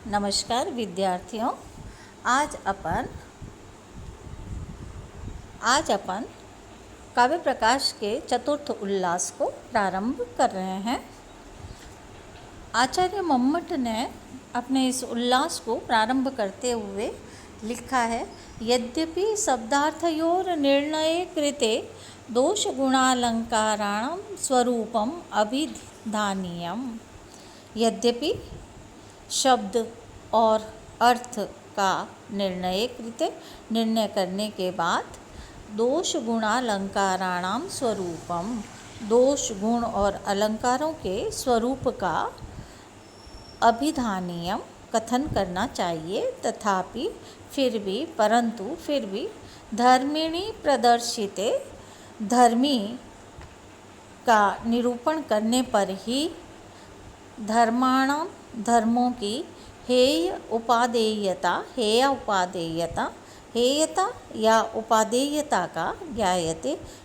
नमस्कार विद्यार्थियों। आज अपन काव्य प्रकाश के चतुर्थ उल्लास को प्रारंभ कर रहे हैं। आचार्य मम्मट ने अपने इस उल्लास को प्रारंभ करते हुए लिखा है, यद्यपि शब्दार्थयोर निर्णये कृते दोष गुणालंकाराणां स्वरूपम अभिधानीयम्। यद्यपि शब्द और अर्थ का निर्णय करने के बाद दोष गुणालंकाराणाम स्वरूपम, दोष गुण और अलंकारों के स्वरूप का अभिधानीयम कथन करना चाहिए, तथापि फिर भी धर्मिणी प्रदर्शिते, धर्मी का निरूपण करने पर ही धर्मों की हेयता या उपादेयता का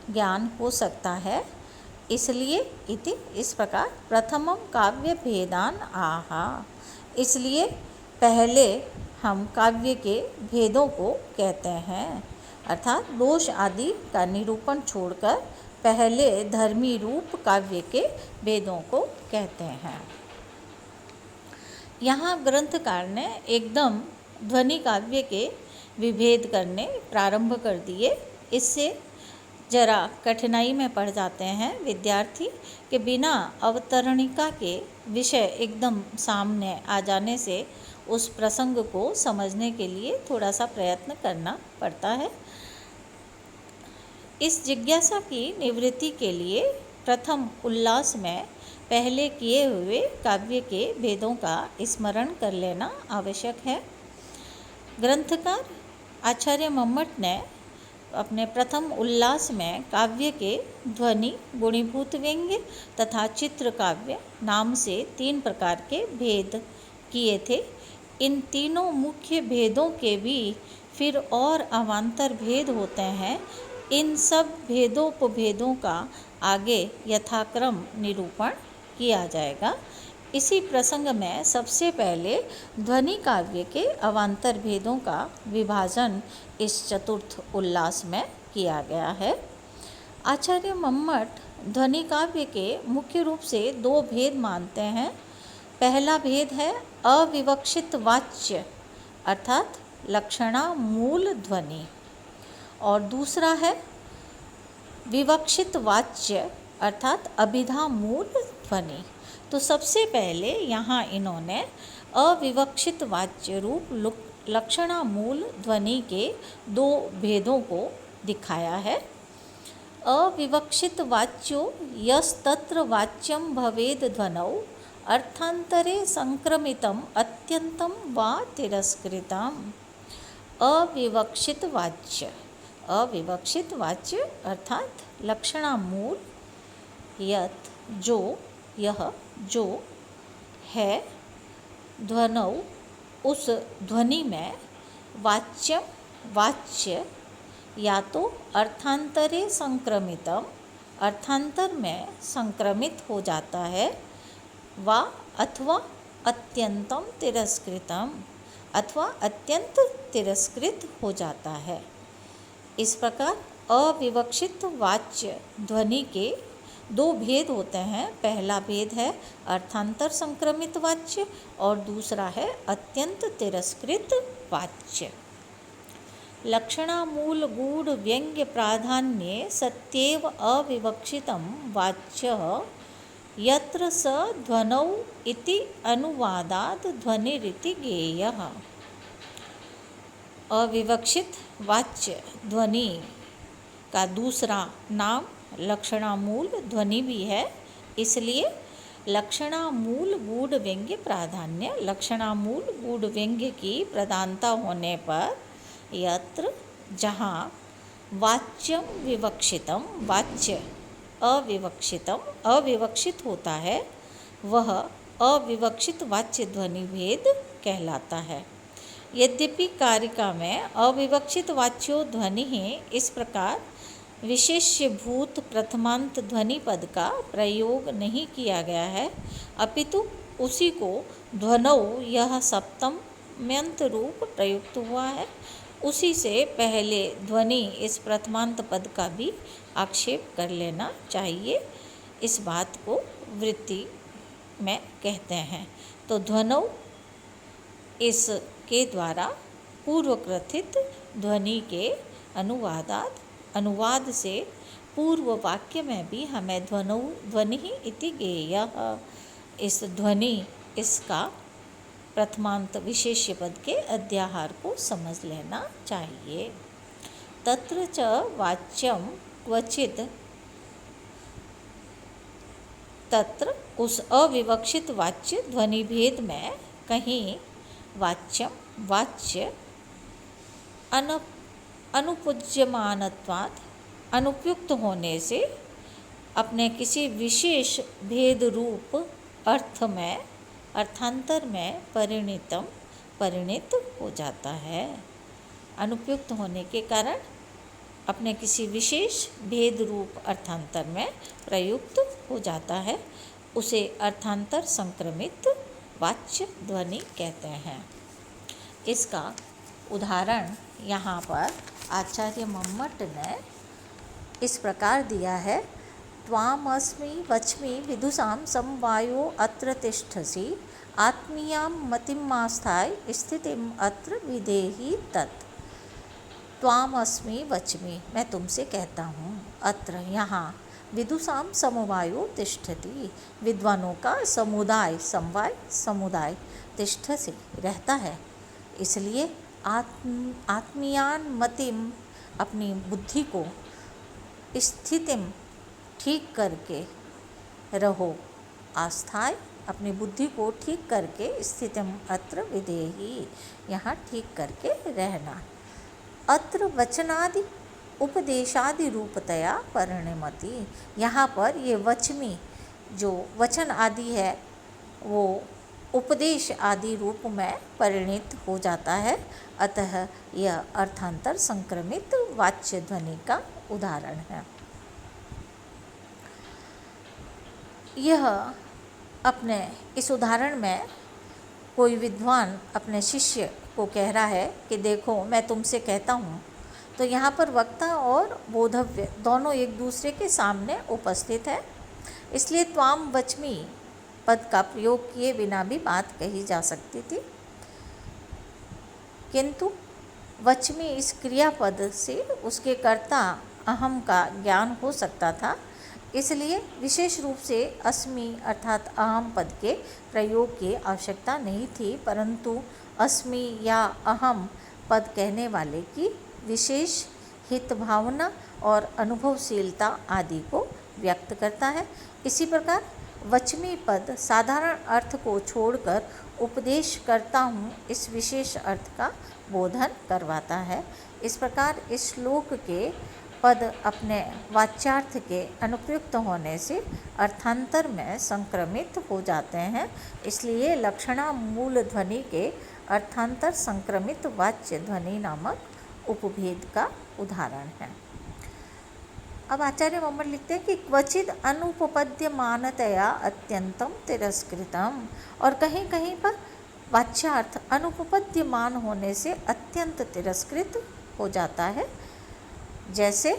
ज्ञान हो सकता है। इसलिए इस प्रकार प्रथमम काव्य भेदान आहा, इसलिए पहले हम काव्य के भेदों को कहते हैं, अर्थात दोष आदि का निरूपण छोड़कर पहले धर्मी रूप काव्य के भेदों को कहते हैं। यहाँ ग्रंथकार ने एकदम ध्वनि काव्य के विभेद करने प्रारंभ कर दिए। इससे जरा कठिनाई में पड़ जाते हैं विद्यार्थी कि बिना अवतरणिका के विषय एकदम सामने आ जाने से उस प्रसंग को समझने के लिए थोड़ा सा प्रयत्न करना पड़ता है। इस जिज्ञासा की निवृत्ति के लिए प्रथम उल्लास में पहले किए हुए काव्य के भेदों का स्मरण कर लेना आवश्यक है। ग्रंथकार आचार्य मम्मट ने अपने प्रथम उल्लास में काव्य के ध्वनि, गुणीभूत व्यंग्य तथा चित्र काव्य नाम से 3 प्रकार के भेद किए थे। इन तीनों मुख्य भेदों के भी फिर और अवान्तर भेद होते हैं। इन सब भेदोपभेदों का आगे यथाक्रम निरूपण किया जाएगा। इसी प्रसंग में सबसे पहले ध्वनि काव्य के अवान्तर भेदों का विभाजन इस चतुर्थ उल्लास में किया गया है। आचार्य मम्मट ध्वनि काव्य के मुख्य रूप से 2 भेद मानते हैं। पहला भेद है अविवक्षित वाच्य अर्थात लक्षणा मूल ध्वनि, और दूसरा है विवक्षित वाच्य अर्थात अभिधा मूल ध्वनि। तो सबसे पहले यहाँ इन्होंने अविवक्षित वाच्य रूप लक्षणा मूल ध्वनि के 2 भेदों को दिखाया है। अविवक्षित वाच्यो यस्तत्र वाच्यम भवेद ध्वनौ अर्थांतरे संक्रमितम अत्यंतम वा तिरस्कृतम। अविवक्षित वाच्य अर्थात लक्षणा मूल यत जो है, ध्वनौ उस ध्वनि में, वाच्य या तो अर्थांतरे संक्रमितम अर्थांतर में संक्रमित हो जाता है, वा अथवा अत्यंतम तिरस्कृतम अथवा अत्यंत तिरस्कृत हो जाता है। इस प्रकार अविवक्षित वाच्य ध्वनि के 2 भेद होते हैं। पहला भेद है अर्थांतर संक्रमित वाच्य और दूसरा है अत्यंत तिरस्कृत वाच्य। लक्षणामूल गूढ़ व्यंग्य प्राधान्ये सत्येव अविवक्षितं वाच्यः यत्र स ध्वनौ इति अनुवादात् ध्वनिरिति ज्ञेयः। अविवक्षित वाच्य ध्वनि का दूसरा नाम लक्षणामूल ध्वनि भी है, इसलिए लक्षणामूल गूढ़ व्यंग्य प्राधान्य, लक्षणामूल गूढ़ व्यंग्य की प्रधानता होने पर यत्र जहाँ वाच्यम विवक्षितम वाच्य अविवक्षित होता है, वह अविवक्षित वाच्य ध्वनि भेद कहलाता है। यद्यपि कारिका में अविवक्षित वाच्यो ध्वनि ही इस प्रकार विशेष्यभूत प्रथमांत ध्वनि पद का प्रयोग नहीं किया गया है, अपितु उसी को ध्वनौ यह सप्तम्यंत रूप प्रयुक्त हुआ है, उसी से पहले ध्वनि इस प्रथमांत पद का भी आक्षेप कर लेना चाहिए। इस बात को वृत्ति में कहते हैं। तो ध्वनौ इसके द्वारा पूर्वकथित ध्वनि के अनुवाद से पूर्व वाक्य में भी हमें ध्वनि इति गेयः, इस ध्वनि इसका प्रथमांत विशेष्य पद के अध्याहार को समझ लेना चाहिए। तत्र च वाच्यम क्वचित, तत्र उस अविवक्षित वाच्य ध्वनि भेद में कहीं वाच्य अनुपूज्यमानत्वात् अनुपयुक्त होने से अपने किसी विशेष भेद रूप अर्थ में अर्थांतर में परिणित हो जाता है। अनुपयुक्त होने के कारण अपने किसी विशेष भेद रूप अर्थांतर में प्रयुक्त हो जाता है, उसे अर्थांतर संक्रमित वाच्य ध्वनि कहते हैं। इसका उदाहरण यहाँ पर आचार्य मम्मट ने इस प्रकार दिया है। त्वामस्मि वच्मि विदुषां समवायो अत्र तिष्ठसि, आत्मीयां मतिमास्थाय स्थितिम अत्र विधेहि तत्। त्वामस्मि वच्मि, मैं तुमसे कहता हूँ, अत्र यहाँ, विदुषां समवायो तिष्ठति, विद्वानों का समुदाय तिष्ठसि रहता है, इसलिए आत्मीयान मतिम, अपनी बुद्धि को, स्थितिम, ठीक करके रहो, आस्थाय, अपनी बुद्धि को ठीक करके, स्थितिम अत्र विधेहि, यहाँ ठीक करके रहना। अत्र वचनादि उपदेशादि रूपतया परिणमति, यहाँ पर ये वचमी जो वचन आदि है वो उपदेश आदि रूप में परिणित हो जाता है, अतः यह अर्थांतर संक्रमित वाच्य ध्वनि का उदाहरण है। यह अपने इस उदाहरण में कोई विद्वान अपने शिष्य को कह रहा है कि देखो मैं तुमसे कहता हूँ, तो यहाँ पर वक्ता और बोधव्य दोनों एक दूसरे के सामने उपस्थित है, इसलिए त्वाम वच्मि पद का प्रयोग किए बिना भी बात कही जा सकती थी, किंतु वच्मि इस क्रियापद से उसके कर्ता अहम का ज्ञान हो सकता था, इसलिए विशेष रूप से अस्मि अर्थात अहम पद के प्रयोग की आवश्यकता नहीं थी, परंतु अस्मि या अहम पद कहने वाले की विशेष हित भावना और अनुभवशीलता आदि को व्यक्त करता है। इसी प्रकार वच्मी पद साधारण अर्थ को छोड़कर उपदेश करता हूँ इस विशेष अर्थ का बोधन करवाता है। इस प्रकार इस श्लोक के पद अपने वाच्यार्थ के अनुपयुक्त होने से अर्थांतर में संक्रमित हो जाते हैं, इसलिए लक्षणा मूल ध्वनि के अर्थांतर संक्रमित वाच्य ध्वनि नामक उपभेद का उदाहरण है। अब आचार्य मम्मट लिखते हैं कि क्वचित अनुपपद्यमानतया अत्यंतम तिरस्कृतम, और कहीं कहीं पर वाच्यार्थ अनुपपद्यमान होने से अत्यंत तिरस्कृत हो जाता है। जैसे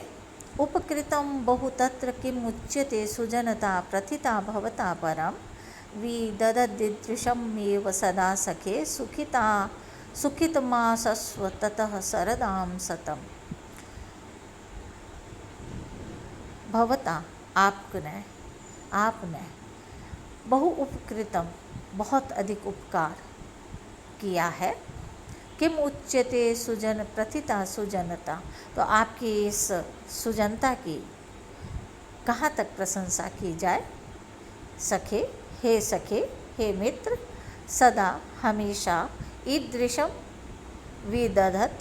उपकृतं बहुतत्र किमुच्यते सुजनता प्रथिता भवता परम, विदधदीदृशमेव सदा सखे सुखितमासस्व ततः सरदाम सतम। भवता आपने बहु उपकृतम बहुत अधिक उपकार किया है, किम उच्यते सुजन प्रथिता सुजनता, तो आपकी इस सुजनता की कहाँ तक प्रशंसा की जाए। सखे हे मित्र, सदा हमेशा, ईदृशम विदधत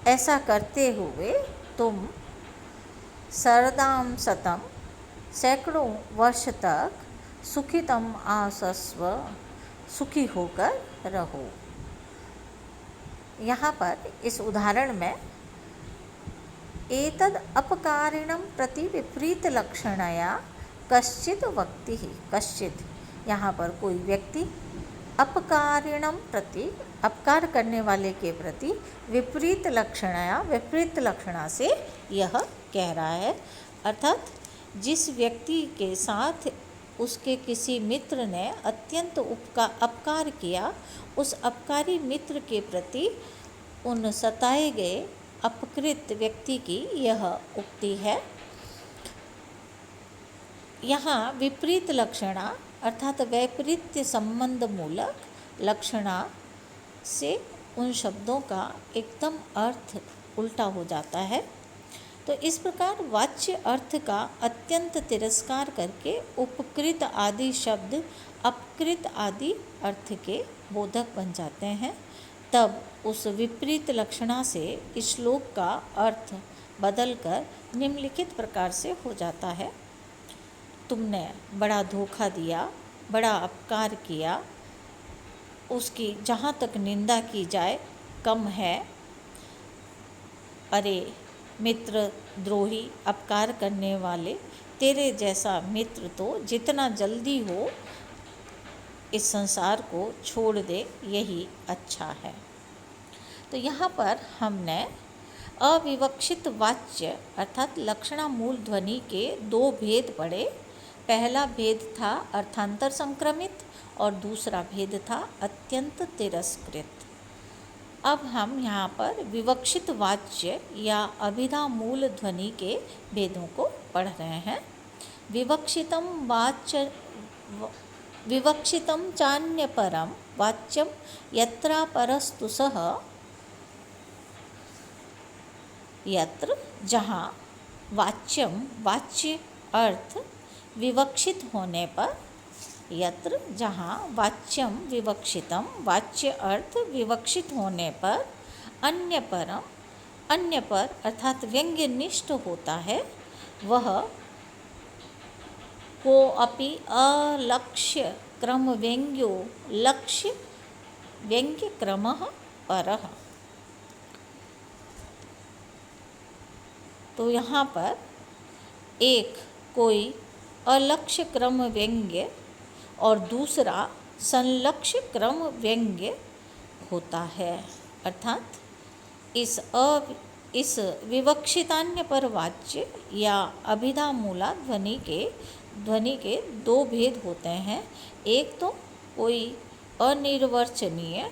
ऐसा करते हुए तुम, सरदाम सतम सैकड़ों वर्ष तक, सुखितम आसस्व सुखी होकर रहो। यहाँ पर इस उदाहरण में एतद अपकारिणम प्रति विपरीत लक्षणया कश्चित वक्ति ही, कश्चित यहाँ पर कोई व्यक्ति अपकारिणम प्रति, अपकार करने वाले के प्रति विपरीत लक्षणया, विपरीत लक्षणा से यह कह रहा है। अर्थात जिस व्यक्ति के साथ उसके किसी मित्र ने अत्यंत अपकार किया, उस अपकारी मित्र के प्रति उन सताए गए अपकृत व्यक्ति की यह उक्ति है। यहाँ विपरीत लक्षणा अर्थात वैपरीत्य संबंध मूलक लक्षणा से उन शब्दों का एकदम अर्थ उल्टा हो जाता है। तो इस प्रकार वाच्य अर्थ का अत्यंत तिरस्कार करके उपकृत आदि शब्द अपकृत आदि अर्थ के बोधक बन जाते हैं। तब उस विपरीत लक्षणा से इस श्लोक का अर्थ बदलकर निम्नलिखित प्रकार से हो जाता है। तुमने बड़ा धोखा दिया, बड़ा अपकार किया, उसकी जहाँ तक निंदा की जाए कम है। अरे मित्र द्रोही, अपकार करने वाले, तेरे जैसा मित्र तो जितना जल्दी हो इस संसार को छोड़ दे, यही अच्छा है। तो यहाँ पर हमने अविवक्षित वाच्य अर्थात लक्षणा मूल ध्वनि के दो भेद पढ़े। पहला भेद था अर्थांतर संक्रमित और दूसरा भेद था अत्यंत तिरस्कृत। अब हम यहाँ पर विवक्षित वाच्य या अभिधा मूल ध्वनि के भेदों को पढ़ रहे हैं। विवक्षितम वाच्य, विवक्षितम चान्य परम वाच्यम यत्रा परस्तु सह, यत्र जहाँ वाच्यम वाच्य अर्थ विवक्षित होने पर, यत्र जहाँ वाच्यम विवक्षितम वाच्य अर्थ विवक्षित होने पर, अन्य परम अन्य पर अर्थात व्यंग्यनिष्ठ होता है, वह को अपि अलक्ष्य क्रम व्यंग्यो लक्ष्य व्यंग्य क्रमः परः। तो यहाँ पर एक कोई अलक्ष्य क्रम व्यंग्य और दूसरा संलक्ष्य क्रम व्यंग्य होता है। अर्थात इस विवक्षितान्य पर वाच्य या अभिधा मूला ध्वनि के दो भेद होते हैं। एक तो कोई अनिर्वचनीय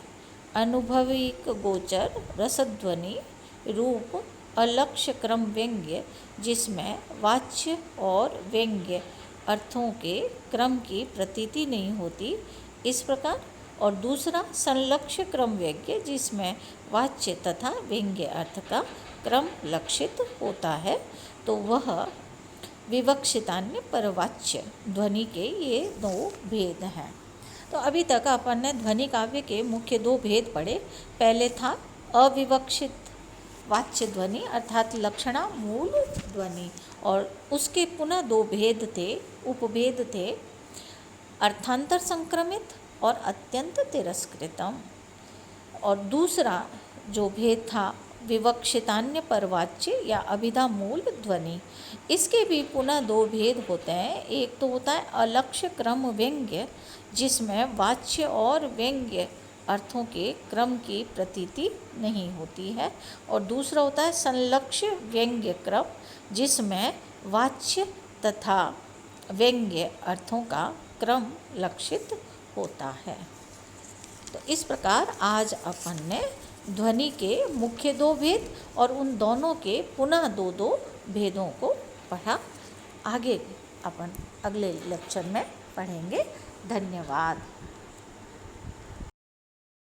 अनुभविक गोचर रसध्वनि रूप अलक्ष्य क्रम व्यंग्य, जिसमें वाच्य और व्यंग्य अर्थों के क्रम की प्रतीति नहीं होती, इस प्रकार। और दूसरा संलक्ष्य क्रम व्यंग्य, जिसमें वाच्य तथा व्यंग्य अर्थ का क्रम लक्षित होता है। तो वह विवक्षितान्य परवाच्य ध्वनि के ये दो भेद हैं। तो अभी तक अपन ने ध्वनि काव्य के मुख्य दो भेद पढ़े। पहले था अविवक्षित वाच्य ध्वनि अर्थात लक्षणा मूल ध्वनि, और उसके पुनः दो भेद थे, उपभेद थे, अर्थांतर संक्रमित और अत्यंत तिरस्कृतम। और दूसरा जो भेद था विवक्षितान्य परवाच्य या अभिधा मूल ध्वनि, इसके भी पुनः दो भेद होते हैं। एक तो होता है अलक्ष्य क्रम व्यंग्य, जिसमें वाच्य और व्यंग्य अर्थों के क्रम की प्रतीति नहीं होती है, और दूसरा होता है संलक्ष्य व्यंग्य क्रम, जिसमें वाच्य तथा व्यंग्य अर्थों का क्रम लक्षित होता है। तो इस प्रकार आज अपन ने ध्वनि के मुख्य दो भेद और उन दोनों के पुनः दो दो भेदों को पढ़ा। आगे अपन अगले लेक्चर में पढ़ेंगे। धन्यवाद।